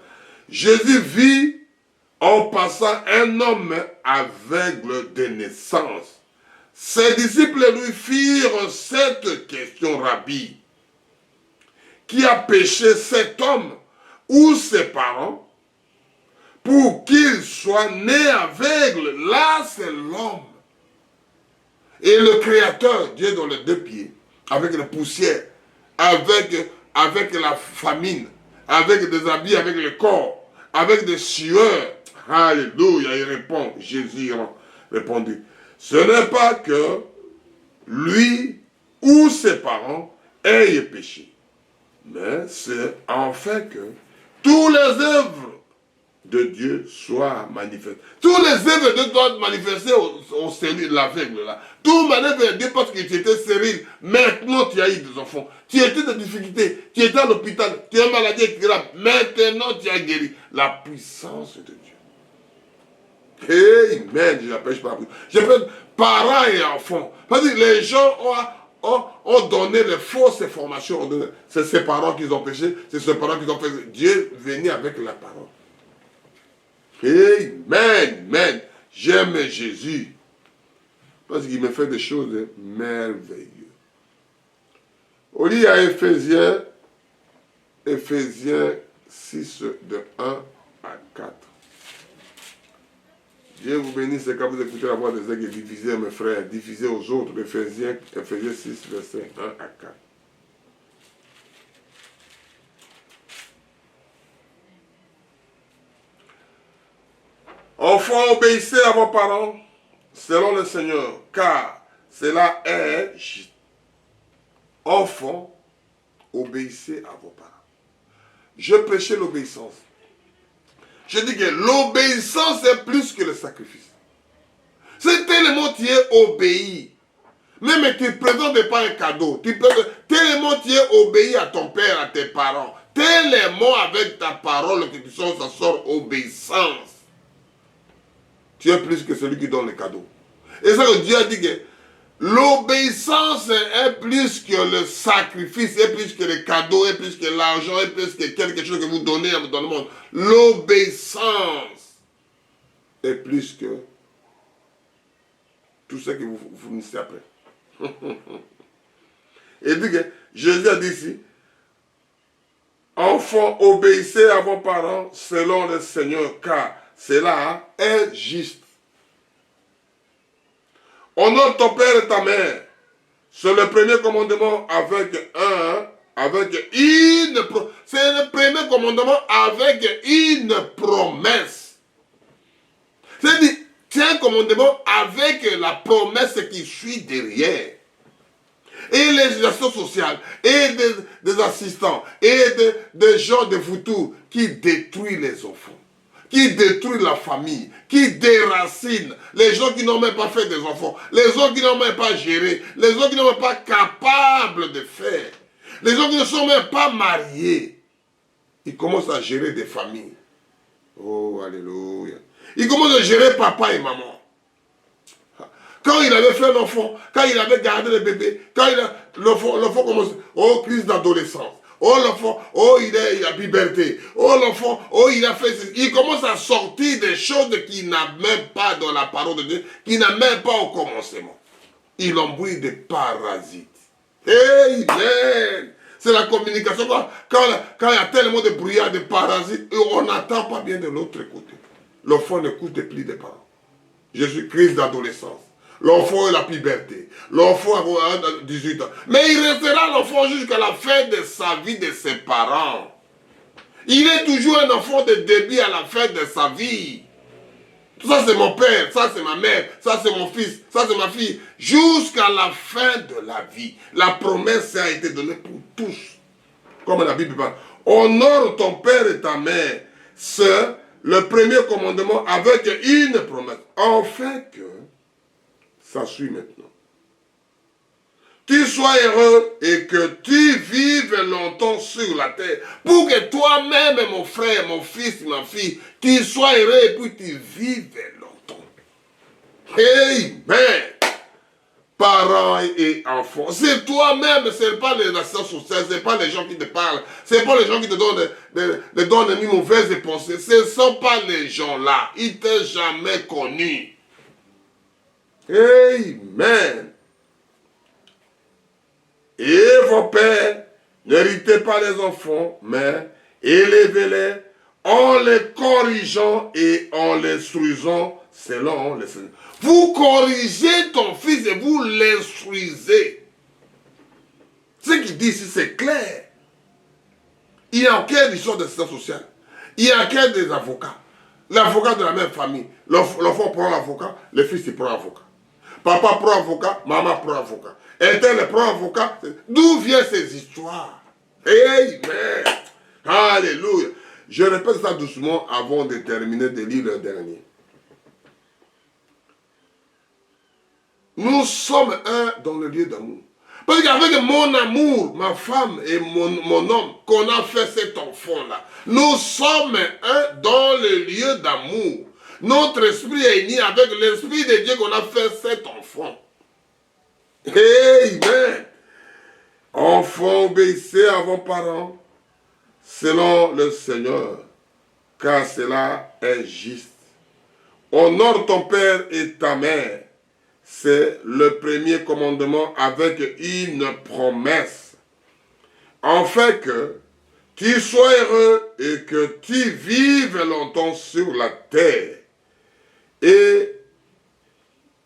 Jésus vit en passant un homme aveugle de naissance. Ses disciples lui firent cette question, Rabbi. Qui a péché cet homme ou ses parents pour qu'il soit né aveugle? Là, c'est l'homme. Et le Créateur, Dieu dans les deux pieds, avec la poussière, avec la famine, avec des habits, avec le corps, avec des sueurs. Alléluia, il répond, Jésus répondit, ce n'est pas que lui ou ses parents aient péché, mais c'est en fait que tous les œuvres de Dieu soient manifestées. Tous les œuvres de Dieu doivent manifester au stérile, l'aveugle là. Tout manœuvre de Dieu parce que tu étais stérile. Maintenant tu as eu des enfants. Tu étais dans des difficultés. Tu étais à l'hôpital. Tu es maladie grave. Maintenant tu as guéri. La puissance de Dieu. Amen. Je n'appelle pas la puissance. J'appelle parents et enfants. Parce que les gens ont donné les fausses informations. C'est ses parents qui ont péché. C'est ses parents qui ont fait. Dieu venait avec la parole. Amen, amen. J'aime Jésus parce qu'il me fait des choses merveilleuses. On lit à Éphésiens 6 de 1 à 4. Dieu vous bénisse quand vous écoutez la voix des aigles, divisez mes frères, divisez aux autres. Éphésiens 6, verset 1 à 4. Enfants, obéissez à vos parents selon le Seigneur, car cela est juste. Enfants, obéissez à vos parents. Je prêchais l'obéissance. Je dis que l'obéissance est plus que le sacrifice. C'est tellement tu es obéi. Même tu ne présentes pas un cadeau. Tellement tu es obéi à ton père, à tes parents. Tellement avec ta parole que tu sors, ça sort obéissance. Tu es plus que celui qui donne le cadeau. Et ça que Dieu a dit que l'obéissance est plus que le sacrifice, est plus que le cadeau, est plus que l'argent, est plus que quelque chose que vous donnez dans le monde. L'obéissance est plus que tout ce que vous fournissez après. Et dit que Jésus a dit ici, enfants, obéissez à vos parents selon le Seigneur, car cela est juste. Honore ton père et ta mère. C'est le premier commandement avec une promesse. C'est le premier commandement avec une promesse. C'est un commandement avec la promesse qui suit derrière. Et les actions sociales, et des assistants, et des gens de foutus qui détruisent les enfants. qui détruit la famille, qui déracine les gens qui n'ont même pas fait des enfants, les gens qui n'ont même pas géré, les gens qui n'ont même pas capables de faire, les gens qui ne sont même pas mariés. Ils commencent à gérer des familles. Oh, alléluia. Ils commencent à gérer papa et maman. Quand il avait fait l'enfant, quand il avait gardé le bébé, quand l'enfant commence, oh, crise d'adolescence. Oh, l'enfant, oh, il a puberté. Oh, l'enfant, oh, il a fait... Il commence à sortir des choses qu'il n'a même pas dans la parole de Dieu, qu'il n'a même pas au commencement. Il embrouille des parasites. Amen. C'est la communication. Quand il y a tellement de brouillard, de parasites, on n'attend pas bien de l'autre côté. L'enfant n'écoute plus des parents. Je suis crise d'adolescence. L'enfant a la puberté. L'enfant a 18 ans. Mais il restera l'enfant jusqu'à la fin de sa vie de ses parents. Il est toujours un enfant de début à la fin de sa vie. Ça c'est mon père, ça c'est ma mère, ça c'est mon fils, ça c'est ma fille. Jusqu'à la fin de la vie. La promesse a été donnée pour tous. Comme la Bible parle. Honore ton père et ta mère. C'est le premier commandement avec une promesse. Enfin que ça suit maintenant. Tu sois heureux et que tu vives longtemps sur la terre. Pour que toi-même, mon frère, mon fils, ma fille, tu sois heureux et puis tu vives longtemps. Amen. Parents et enfants. C'est toi-même, ce n'est pas les assistants sociaux, ce n'est pas les gens qui te parlent, ce n'est pas les gens qui te donnent une mauvaise pensée. Ce ne sont pas les gens-là. Ils ne t'ont jamais connu. Amen. Et vos pères, n'héritez pas les enfants, mais élevez-les en les corrigeant et en les instruisant selon les Seigneurs. Vous corrigez ton fils et vous l'instruisez. Ce qu'il dit ici, c'est clair. Il n'y a aucune histoire d'assistance sociale. Il n'y a aucun des avocats. L'avocat de la même famille. L'enfant prend l'avocat, le fils il prend l'avocat. Papa prend avocat, maman prend avocat. Et tel prend avocat. D'où viennent ces histoires? Amen. Alléluia. Je répète ça doucement avant de terminer de lire le dernier. Nous sommes un dans le lieu d'amour. Parce qu'avec mon amour, ma femme et mon homme, qu'on a fait cet enfant-là, nous sommes un dans le lieu d'amour. Notre esprit est uni avec l'esprit de Dieu qu'on a fait cet enfant. Amen. Enfants, obéissez à vos parents selon le Seigneur, car cela est juste. Honore ton père et ta mère. C'est le premier commandement avec une promesse. Afin que tu sois heureux et que tu vives longtemps sur la terre. Et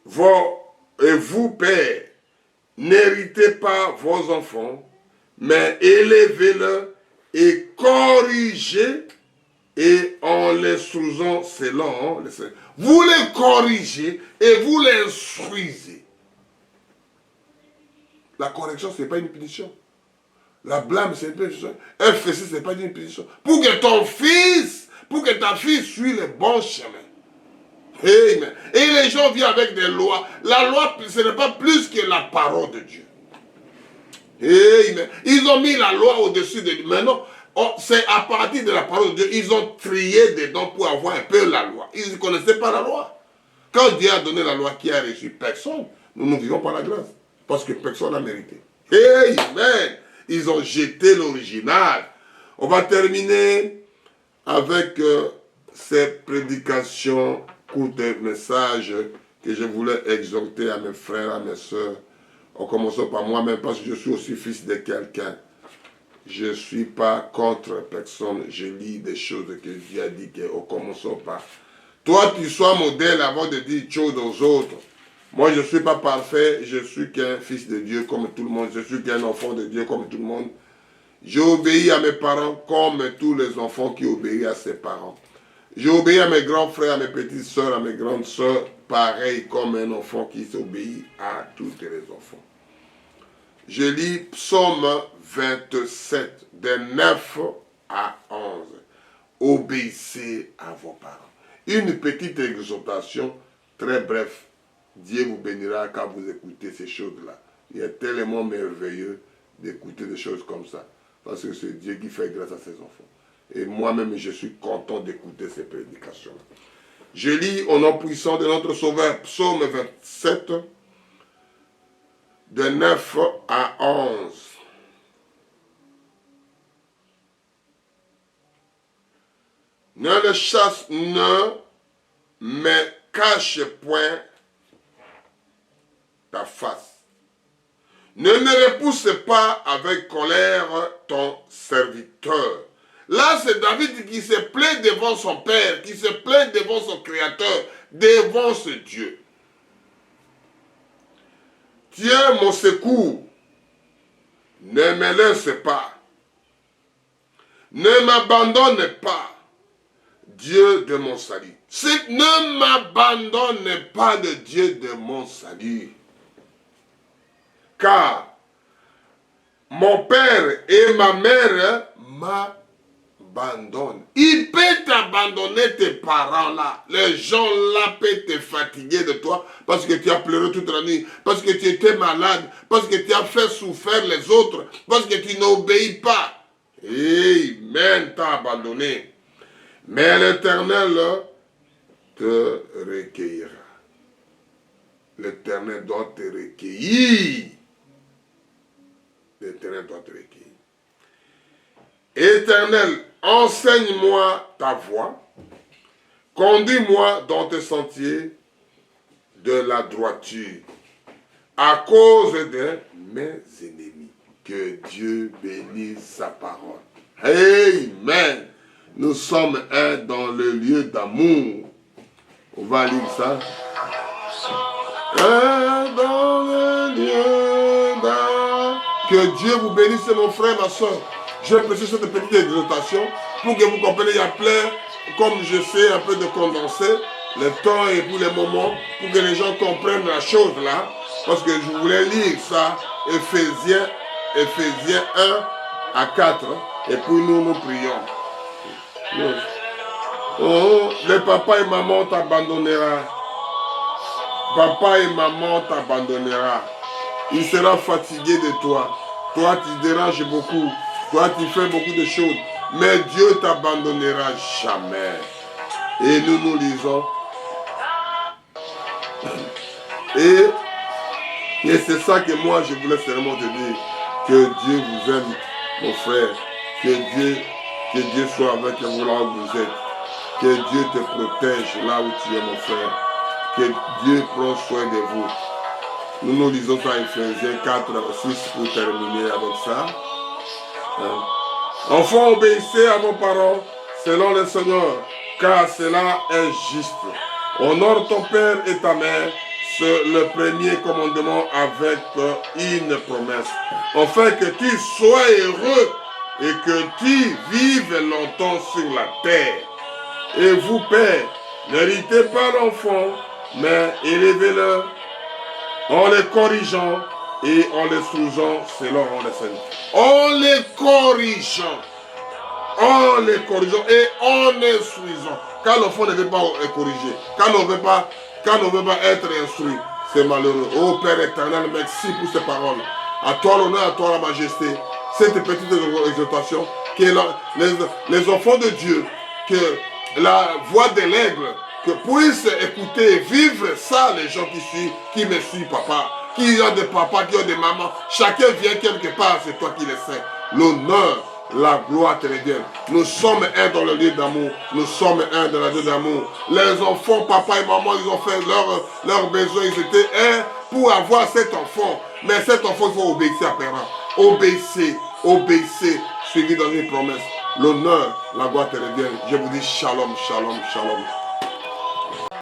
vous, pères, n'héritez pas vos enfants, mais élevez-les et corrigez et en les instruisant selon les Seigneurs. Vous les corrigez et vous les instruisez. La correction, ce n'est pas une punition. La blâme, c'est une punition. Un fessé, ce n'est pas une punition. Pour que ton fils, pour que ta fille suive le bon chemin. Amen. Et les gens viennent avec des lois. La loi, ce n'est pas plus que la parole de Dieu. Amen. Ils ont mis la loi au-dessus de Dieu. Maintenant, c'est à partir de la parole de Dieu, ils ont trié dedans pour avoir un peu la loi. Ils ne connaissaient pas la loi. Quand Dieu a donné la loi, qui a reçu? Personne. Nous ne vivons pas la grâce. Parce que personne n'a mérité. Amen. Ils ont jeté l'original. On va terminer avec ces prédications, courtes messages que je voulais exhorter à mes frères, à mes soeurs. En commençant par moi-même, parce que je suis aussi fils de quelqu'un. Je ne suis pas contre personne. Je lis des choses que Dieu a dit qu'au commençant par. Toi, tu sois modèle avant de dire choses aux autres. Moi, je ne suis pas parfait. Je suis qu'un fils de Dieu comme tout le monde. Je suis qu'un enfant de Dieu comme tout le monde. J'ai obéi à mes parents comme tous les enfants qui obéissent à ses parents. J'ai obéi à mes grands frères, à mes petites soeurs, à mes grandes soeurs, pareil comme un enfant qui s'obéit à tous les enfants. Je lis Psaume 27, de 9 à 11. obéissez à vos parents. Une petite exhortation, très bref. Dieu vous bénira quand vous écoutez ces choses-là. Il est tellement merveilleux d'écouter des choses comme ça. Parce que c'est Dieu qui fait grâce à ses enfants. Et moi-même, je suis content d'écouter ces prédications-là. Je lis au nom puissant de notre Sauveur, Psaume 27, de 9 à 11. Ne le chasse, ne me cache point ta face. Ne me repousse pas avec colère ton serviteur. Là, c'est David qui se plaint devant son Père, qui se plaint devant son Créateur, devant ce Dieu. Tu es mon secours. Ne me laisse pas. Ne m'abandonne pas, Dieu de mon salut. Ne m'abandonne pas de Dieu de mon salut. Car mon père et ma mère m'abandonnent. Il peut t'abandonner, tes parents là. Les gens là peuvent te fatiguer de toi parce que tu as pleuré toute la nuit, parce que tu étais malade, parce que tu as fait souffrir les autres, parce que tu n'obéis pas. Amen, t'as abandonné. Mais l'Éternel te recueillera. L'Éternel doit te recueillir. L'Éternel doit te recueillir. Éternel, enseigne-moi ta voie. Conduis-moi dans tes sentiers de la droiture. À cause de mes ennemis. Que Dieu bénisse sa parole. Amen. Nous sommes un dans le lieu d'amour. On va lire ça. Un dans le lieu d'amour. Que Dieu vous bénisse, mon frère, ma soeur. Je précise cette petite exhortation pour que vous compreniez. Il y a plein, comme je sais un peu de condenser le temps et puis les moments pour que les gens comprennent la chose là. Parce que je voulais lire ça, Éphésiens 1 à 4. Et puis nous prions. Oh, les papas et maman t'abandonnera. Papa et maman t'abandonnera. Il sera fatigué de toi. Toi, tu déranges beaucoup. Toi, tu fais beaucoup de choses. Mais Dieu t'abandonnera jamais. Et nous lisons. Et c'est ça que moi, je voulais seulement te dire. Que Dieu vous aime, mon frère. Que Dieu soit avec vous là où vous êtes. Que Dieu te protège là où tu es, mon frère. Que Dieu prenne soin de vous. Nous lisons ça Éphésiens 4, 6 pour terminer avec ça. Enfants, obéissez à vos parents selon le Seigneur, car cela est juste. Honore ton père et ta mère, c'est le premier commandement avec une promesse. Afin que tu sois heureux et que tu vives longtemps sur la terre. Et vous, pères, n'héritez pas l'enfant, mais élevez-le en les corrigeant et en les instruisant selon les Seigneur. En les corrigeant et en instruisant. Quand l'enfant ne veut pas corriger, quand on ne veut pas être instruit, c'est malheureux. Oh Père éternel, merci pour ces paroles. À toi l'honneur, à toi la majesté. Cette petite exhortation, que les enfants de Dieu, que la voix de l'aigle, que puissent écouter et vivre ça, les gens qui me suivent, papa. Qui ont des papas, qui ont des mamans. Chacun vient quelque part, c'est toi qui le sais. L'honneur, la gloire te revienne. Nous sommes un dans le lieu d'amour. Nous sommes un dans le lieu d'amour. Les enfants, papa et maman, ils ont fait leurs besoins. Ils étaient un pour avoir cet enfant. Mais cet enfant, il faut obéir à parents. Obéissez, suivi dans une promesse. L'honneur, la gloire te revienne. Je vous dis shalom, shalom, shalom.